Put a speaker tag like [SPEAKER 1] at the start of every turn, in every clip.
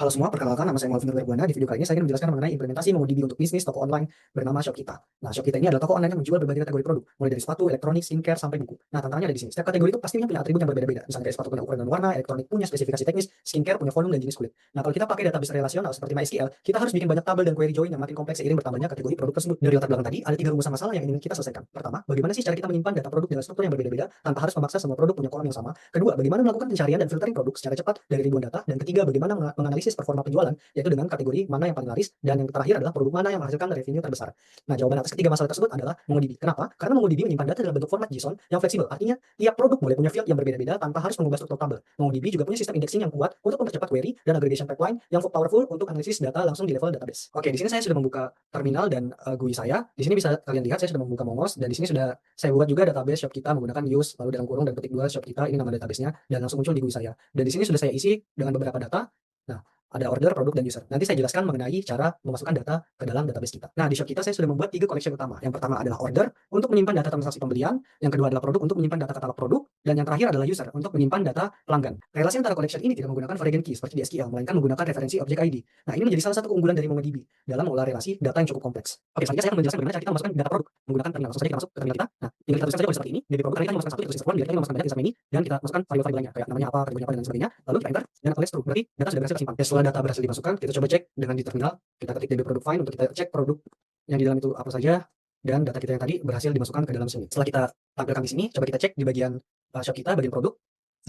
[SPEAKER 1] Halo semua, perkenalkan nama saya Melvin Werbuana. Di video kali ini saya ingin menjelaskan mengenai implementasi MongoDB untuk bisnis toko online bernama Shopkita. Nah, Shopkita ini adalah toko online yang menjual berbagai kategori produk, mulai dari sepatu, elektronik, skincare, sampai buku. Nah, tantangannya ada di sini. Setiap kategori itu pastinya punya atribut yang berbeda-beda. Misalnya dari sepatu punya ukuran dan warna, elektronik punya spesifikasi teknis, skincare punya volume dan jenis kulit. Nah, kalau kita pakai database relasional seperti MySQL, kita harus bikin banyak tabel dan query join yang makin kompleks seiring bertambahnya kategori produk tersebut. Dari latar belakang tadi, ada 3 rumusan masalah yang ingin kita selesaikan. Pertama, bagaimana sih cara kita menyimpan data produk dengan struktur yang berbeda-beda tanpa harus memaksa semua produk punya kolom yang sama. Kedua, bagaimana melakukan pencarian dan filtering produk secara cepat dari ribuan data. Dan ketiga, bagaimana menganalisis performa penjualan yaitu dengan kategori mana yang paling laris, dan yang terakhir adalah produk mana yang menghasilkan revenue terbesar. Nah, jawaban atas ketiga masalah tersebut adalah MongoDB. Kenapa? Karena MongoDB menyimpan data dalam bentuk format JSON yang fleksibel. Artinya, tiap produk boleh punya field yang berbeda-beda tanpa harus mengubah struktur tabel. MongoDB juga punya sistem indexing yang kuat untuk mempercepat query dan aggregation pipeline yang powerful untuk analisis data langsung di level database. Oke, di sini saya sudah membuka terminal dan GUI saya. Di sini bisa kalian lihat saya sudah membuka Mongos, dan di sini sudah saya buat juga database shop kita menggunakan use lalu dalam kurung dan ketik dua shop kita, ini nama databasenya, dan langsung muncul di GUI saya. Dan di sini sudah saya isi dengan beberapa data. Nah, ada order, produk, dan user. Nanti saya jelaskan mengenai cara memasukkan data ke dalam database kita. Nah, di shop kita saya sudah membuat 3 collection utama. Yang pertama adalah order untuk menyimpan data transaksi pembelian, yang kedua adalah produk untuk menyimpan data katalog produk, dan yang terakhir adalah user untuk menyimpan data pelanggan. Relasi antara collection ini tidak menggunakan foreign key seperti di SQL, melainkan menggunakan referensi objek ID. Nah, ini menjadi salah satu keunggulan dari MongoDB dalam mengolah relasi data yang cukup kompleks. Oke, selanjutnya saya akan menjelaskan bagaimana cara kita memasukkan data produk menggunakan terminal. Langsung saja kita masuk ke terminal kita. Nah, tinggal kita tuliskan saja kode seperti ini. Dari produk kita masukkan satu, kita tulis form, bila kita memasukkan banyak kita ini, dan kita masukkan variabel lainnya kayak namanya apa, kategorinya apa, dan sebagainya. Lalu kita enter dan collect true. Berarti data sudah berhasil tersimpan. Ya, setelah data berhasil dimasukkan, kita coba cek dengan di terminal. Kita ketik db product find untuk kita cek produk yang di dalam itu apa saja, dan data kita yang tadi berhasil dimasukkan ke dalam sini. Setelah kita tampilkan di sini, coba kita cek di bagian shop kita, bagian produk.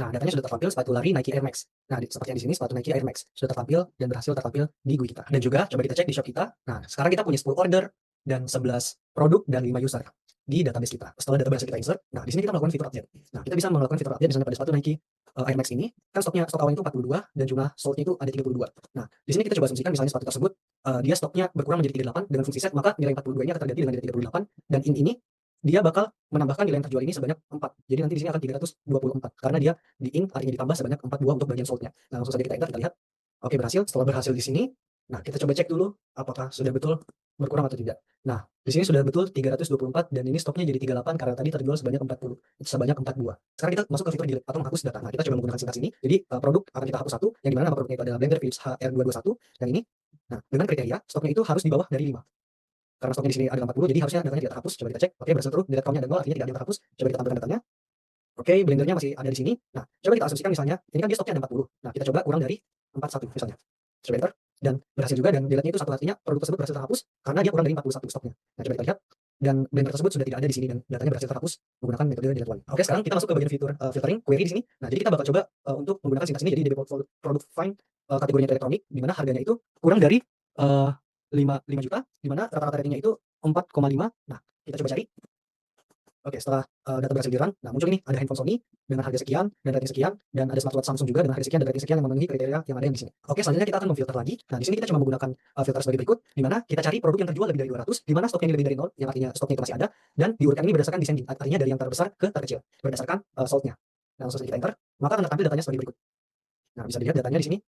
[SPEAKER 1] Nah, datanya sudah tertampil sepatu lari Nike Air Max. Nah, seperti yang di sini sepatu Nike Air Max sudah tertampil dan berhasil tertampil di GUI kita. Dan juga coba kita cek di shop kita. Nah, sekarang kita punya 10 order dan 11 produk dan 5 user di database kita. Setelah data berhasil kita insert, nah di sini kita melakukan fitur update. Nah, kita bisa melakukan fitur update misalnya pada sepatu Nike Air Max ini, kan stok awalnya itu 42 dan jumlah sold-nya itu ada 32. Nah, di sini kita coba asumsikan misalnya sepatu tersebut dia stoknya berkurang menjadi 38 dengan fungsi set, maka nilai 42 ini akan terganti dengan nilai 38, dan ini dia bakal menambahkan nilai yang terjual ini sebanyak 4. Jadi nanti di sini akan 324 karena dia di int artinya ditambah sebanyak 4 buah untuk bagian sold-nya. Nah, langsung saja kita enter, kita lihat. Oke, berhasil. Setelah berhasil di sini, nah kita coba cek dulu apakah sudah betul berkurang atau tidak. Nah, di sini sudah betul 324 dan ini stoknya jadi 38 karena tadi terjual sebanyak 40, sebanyak 4 buah. Sekarang kita masuk ke fitur delete atau menghapus data. Nah, kita coba menggunakan sintaks ini. Jadi produk akan kita hapus satu, yang dimana nama produknya itu adalah Blender Philips HR221 yang ini. Nah, dengan kriteria stoknya itu harus di bawah dari 5. Karena stoknya di sini ada 40, jadi harusnya datanya tidak terhapus. Coba kita cek. Oke, berhasil true. Delete count-nya ada 0, artinya tidak ada yang terhapus. Coba kita tampilkan datanya. Oke, Blendernya masih ada di sini. Nah, coba kita asumsikan misalnya, ini kan dia stoknya ada 40. Nah, kita coba kurang dari 41 misalnya. Coba enter, dan berhasil juga, dan delete-nya itu 1, artinya produk tersebut berhasil terhapus karena dia kurang dari 41 stoknya. Nah, coba kita lihat, dan Blender tersebut sudah tidak ada di sini dan datanya berhasil terhapus menggunakan metode delete one. Oke, sekarang kita masuk ke bagian fitur filtering query di sini. Nah, jadi kita bakal coba untuk menggunakan sintaks ini. Jadi db product find kategorinya itu elektronik, di mana harganya itu kurang dari 5 juta, di mana rata-rata ratingnya itu 4,5. Nah, kita coba cari. Oke, setelah data berhasil di-run, nah muncul ini ada handphone Sony dengan harga sekian dan rating sekian, dan ada smartwatch Samsung juga dengan harga sekian dan rating sekian yang memenuhi kriteria yang ada di sini. Oke, selanjutnya kita akan memfilter lagi. Nah, di sini kita cuma menggunakan filter sebagai berikut, di mana kita cari produk yang terjual lebih dari 200, di mana stoknya ini lebih dari 0, yang artinya stoknya itu masih ada, dan diurutkan ini berdasarkan descending, artinya dari yang terbesar ke terkecil, berdasarkan sold-nya. Nah, langsung saja kita enter, maka akan tertampil datanya sebagai berikut. Nah, bisa dilihat datanya di sini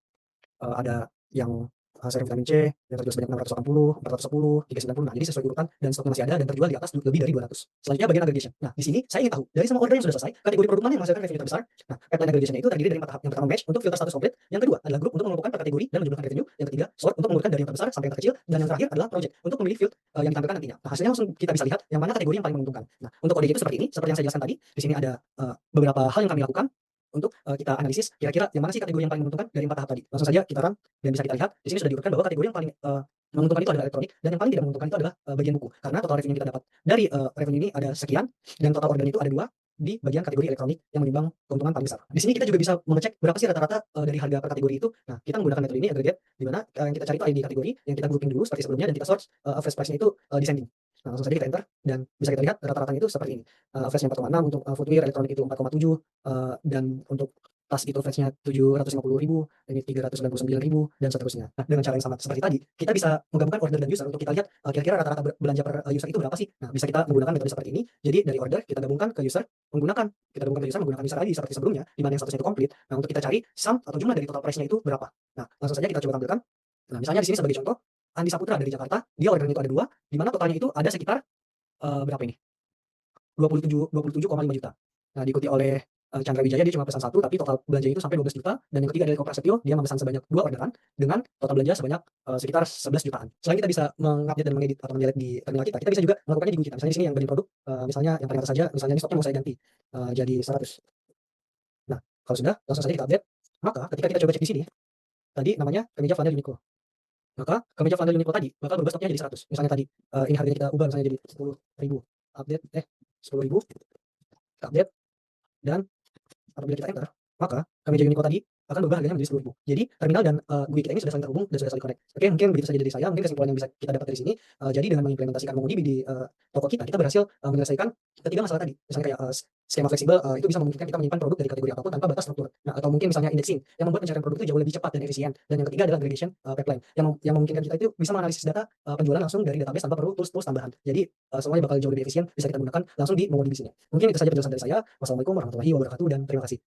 [SPEAKER 1] ada yang serum vitamin C yang terjual sebanyak 680, 410, 390. Nah, jadi sesuai urutan dan stoknya masih ada dan terjual di atas lebih dari 200. Selanjutnya bagian aggregation. Nah, di sini saya ingin tahu dari semua order yang sudah selesai, kategori produk mana yang menghasilkan revenue terbesar. Nah, pipeline aggregation itu terdiri dari 4 tahap. Yang pertama match untuk filter status komplit, yang kedua adalah grup untuk mengelompokkan per kategori dan menjumlahkan revenue, yang ketiga sort untuk mengurutkan dari yang terbesar sampai yang terkecil, dan yang terakhir adalah project untuk memilih field yang ditampilkan nantinya. Nah, hasilnya langsung kita bisa lihat yang mana kategori yang paling menguntungkan. Nah, untuk ODG itu seperti ini, seperti yang saya jelaskan tadi. Di sini ada beberapa hal yang kami lakukan untuk kita analisis kira-kira yang mana sih kategori yang paling menguntungkan dari 4 tahap tadi. Langsung saja kita run dan bisa kita lihat di sini sudah diurutkan bahwa kategori yang paling menguntungkan itu adalah elektronik, dan yang paling tidak menguntungkan itu adalah bagian buku. Karena total revenue yang kita dapat dari revenue ini ada sekian, dan total ordernya itu ada 2 di bagian kategori elektronik yang menyumbang keuntungan paling besar. Di sini kita juga bisa mengecek berapa sih rata-rata dari harga per kategori itu. Nah, kita menggunakan metode ini aggregate, di mana yang kita cari itu ID kategori yang kita grouping dulu seperti sebelumnya, dan kita search average price-nya itu descending. Nah, langsung saja kita enter dan bisa kita lihat rata-ratanya itu seperti ini. Average-nya 4,6 untuk footwear, elektronik itu 4,7, dan untuk tas itu average-nya 750.000, ini 399.000, dan seterusnya. Nah, dengan cara yang sama seperti tadi, kita bisa menggabungkan order dan user untuk kita lihat kira-kira rata-rata belanja per user itu berapa sih. Nah, bisa kita menggunakan metode seperti ini. Jadi dari order kita gabungkan ke user menggunakan user ID seperti sebelumnya, di mana yang statusnya itu komplit. Nah, untuk kita cari sum atau jumlah dari total price-nya itu berapa. Nah, langsung saja kita coba tampilkan. Nah, misalnya di sini sebagai contoh, Andi Saputra dari Jakarta, dia ordernya itu ada 2, di mana totalnya itu ada sekitar berapa ini? 27,5 juta. Nah, diikuti oleh Chandra Wijaya dia cuma pesan 1 tapi total belanja itu sampai 12 juta, dan yang ketiga adalah Eko Prasetyo, dia memesan sebanyak 2 orderan dengan total belanja sebanyak, sekitar 11 jutaan. Selain kita bisa mengupdate dan mengedit atau mendelete di terminal kita bisa juga melakukannya di GUI kita. Misalnya di sini yang branding produk, misalnya yang paling atas saja, misalnya ini stoknya mau saya ganti, jadi 100. Nah, kalau sudah, langsung saja kita update. Maka ketika kita coba cek di sini, tadi namanya kemeja flanel Uniqlo. Maka kemeja flanel Uniqlo tadi bakal berubah stoknya jadi 100. Misalnya tadi, ini harganya kita ubah misalnya jadi 10.000, update 10.000, kita update, dan apabila kita enter, maka kemeja Uniqlo tadi akan berubah harganya menjadi 10.000. Jadi terminal dan GUI kita ini sudah saling terhubung dan sudah saling connect. Oke, mungkin begitu saja dari saya. Mungkin kesimpulan yang bisa kita dapat dari sini, jadi dengan mengimplementasikan MongoDB di toko kita berhasil menyelesaikan ketiga masalah tadi. Misalnya kayak skema fleksibel, itu bisa memungkinkan kita menyimpan produk dari kategori apapun tanpa batas struktur. Nah, atau mungkin misalnya indexing yang membuat pencarian produk itu jauh lebih cepat dan efisien. Dan yang ketiga adalah aggregation pipeline yang memungkinkan kita itu bisa menganalisis data penjualan langsung dari database tanpa perlu tools tambahan. Jadi semuanya bakal jauh lebih efisien, bisa kita gunakan langsung di MongoDB sini. Mungkin itu saja penjelasan dari saya. Wassalamualaikum warahmatullahi wabarakatuh dan terima kasih.